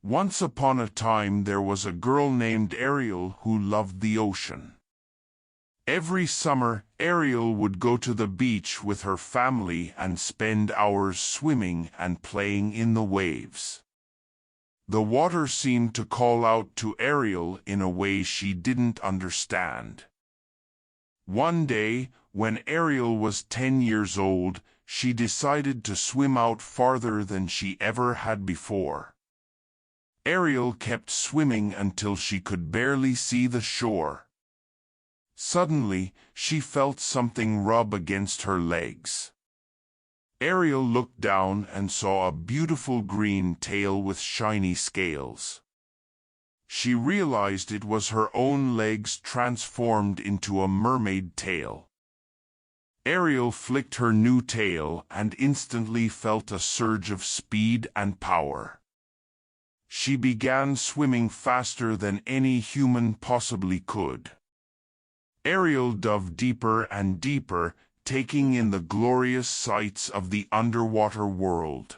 Once upon a time there was a girl named Ariel who loved the ocean. Every summer, Ariel would go to the beach with her family and spend hours swimming and playing in the waves. The water seemed to call out to Ariel in a way she didn't understand. One day, when Ariel was 10 years old, she decided to swim out farther than she ever had before. Ariel kept swimming until she could barely see the shore. Suddenly, she felt something rub against her legs. Ariel looked down and saw a beautiful green tail with shiny scales. She realized it was her own legs transformed into a mermaid tail. Ariel flicked her new tail and instantly felt a surge of speed and power. She began swimming faster than any human possibly could. Ariel dove deeper and deeper, taking in the glorious sights of the underwater world.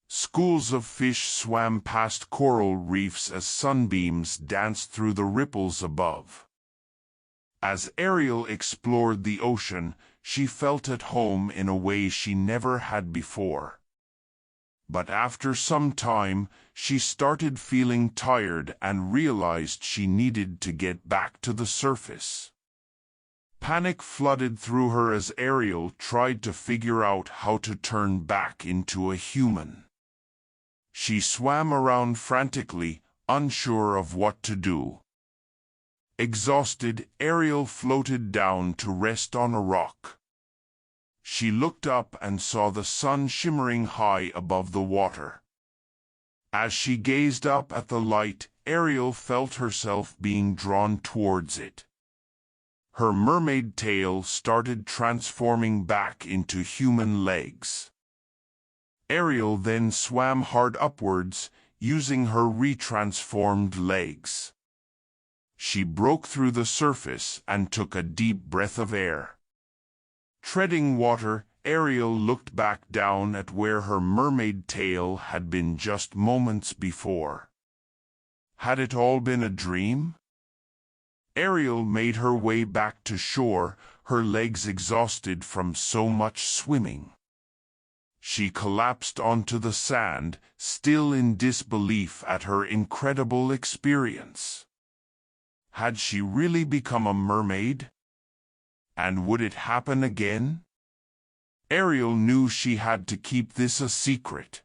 Schools of fish swam past coral reefs as sunbeams danced through the ripples above. As Ariel explored the ocean, she felt at home in a way she never had before. But after some time, she started feeling tired and realized she needed to get back to the surface. Panic flooded through her as Ariel tried to figure out how to turn back into a human. She swam around frantically, unsure of what to do. Exhausted, Ariel floated down to rest on a rock. She looked up and saw the sun shimmering high above the water. As she gazed up at the light, Ariel felt herself being drawn towards it. Her mermaid tail started transforming back into human legs. Ariel then swam hard upwards, using her retransformed legs. She broke through the surface and took a deep breath of air. Treading water, Ariel looked back down at where her mermaid tail had been just moments before. Had it all been a dream? Ariel made her way back to shore, her legs exhausted from so much swimming. She collapsed onto the sand, still in disbelief at her incredible experience. Had she really become a mermaid? And would it happen again? Ariel knew she had to keep this a secret.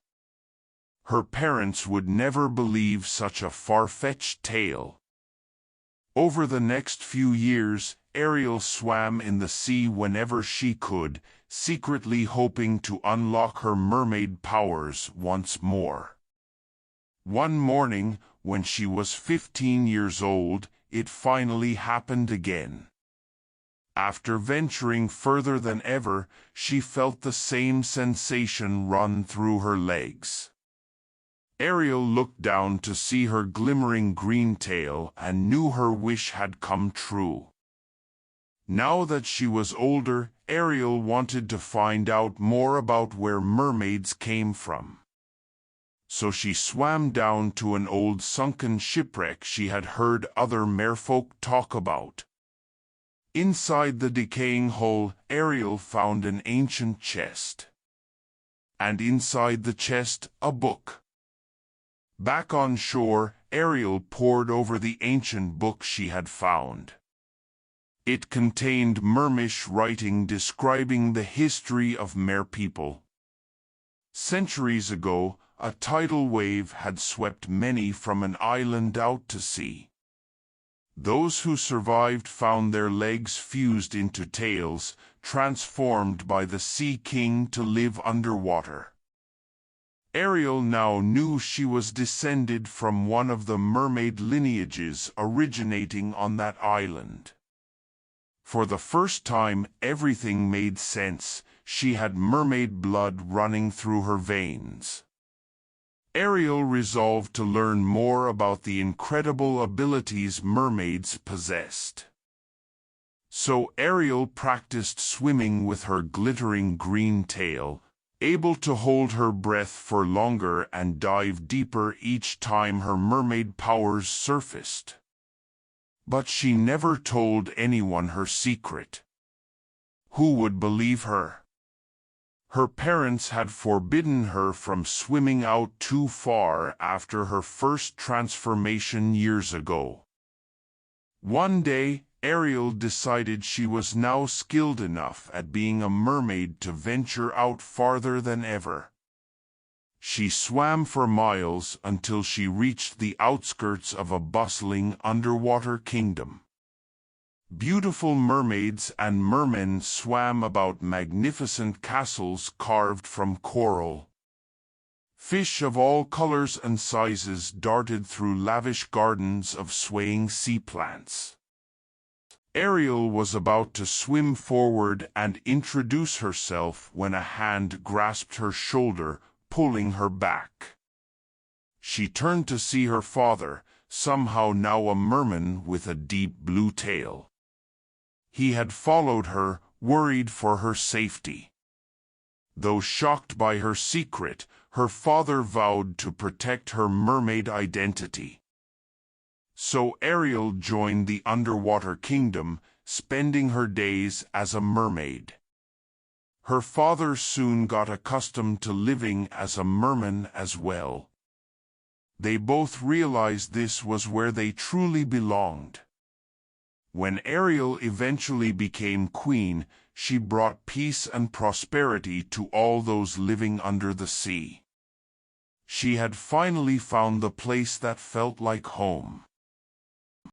Her parents would never believe such a far-fetched tale. Over the next few years, Ariel swam in the sea whenever she could, secretly hoping to unlock her mermaid powers once more. One morning, when she was 15 years old, it finally happened again. After venturing further than ever, she felt the same sensation run through her legs. Ariel looked down to see her glimmering green tail and knew her wish had come true. Now that she was older, Ariel wanted to find out more about where mermaids came from. So she swam down to an old sunken shipwreck she had heard other merfolk talk about. Inside the decaying hull, Ariel found an ancient chest. And inside the chest, a book. Back on shore, Ariel pored over the ancient book she had found. It contained Mermish writing describing the history of Mer people. Centuries ago, a tidal wave had swept many from an island out to sea. Those who survived found their legs fused into tails, transformed by the Sea King to live underwater. Ariel now knew she was descended from one of the mermaid lineages originating on that island. For the first time, everything made sense. She had mermaid blood running through her veins. Ariel resolved to learn more about the incredible abilities mermaids possessed. So Ariel practiced swimming with her glittering green tail, able to hold her breath for longer and dive deeper each time her mermaid powers surfaced. But she never told anyone her secret. Who would believe her? Her parents had forbidden her from swimming out too far after her first transformation years ago. One day, Ariel decided she was now skilled enough at being a mermaid to venture out farther than ever. She swam for miles until she reached the outskirts of a bustling underwater kingdom. Beautiful mermaids and mermen swam about magnificent castles carved from coral. Fish of all colors and sizes darted through lavish gardens of swaying sea plants. Ariel was about to swim forward and introduce herself when a hand grasped her shoulder, pulling her back. She turned to see her father, somehow now a merman with a deep blue tail. He had followed her, worried for her safety. Though shocked by her secret, her father vowed to protect her mermaid identity. So Ariel joined the underwater kingdom, spending her days as a mermaid. Her father soon got accustomed to living as a merman as well. They both realized this was where they truly belonged. When Ariel eventually became queen, she brought peace and prosperity to all those living under the sea. She had finally found the place that felt like home.